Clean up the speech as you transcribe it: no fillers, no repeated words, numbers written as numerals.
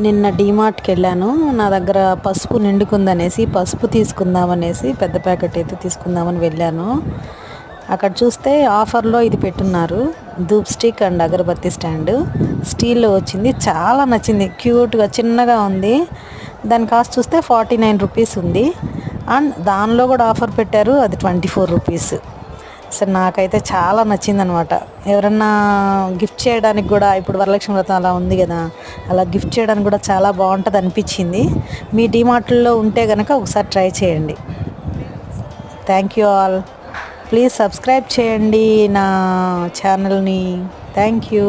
నిన్న డీమార్ట్కి వెళ్ళాను. నా దగ్గర పసుపు నిండుకుందనేసి పసుపు తీసుకుందామనేసి పెద్ద ప్యాకెట్ అయితే తీసుకుందామని వెళ్ళాను. అక్కడ చూస్తే ఆఫర్లో ఇది పెట్టున్నారు, dhoop stick and agarbatti stand. స్టీల్లో వచ్చింది, చాలా నచ్చింది, క్యూట్గా చిన్నగా ఉంది. దాని కాస్ట్ చూస్తే 49 రూపీస్ ఉంది. అండ్ దానిలో కూడా ఆఫర్ పెట్టారు, అది 24 రూపీస్. అసలు నాకైతే చాలా నచ్చిందనమాట. ఎవరన్నా గిఫ్ట్ చేయడానికి కూడా, ఇప్పుడు వరలక్ష్మి వ్రతం అలా ఉంది కదా, అలా గిఫ్ట్ చేయడానికి కూడా చాలా బాగుంటుంది అనిపించింది. మీ డీమార్ట్లో ఉంటే కనుక ఒకసారి ట్రై చేయండి. Thank you all. Please subscribe చేయండి నా ఛానల్ని. Thank you.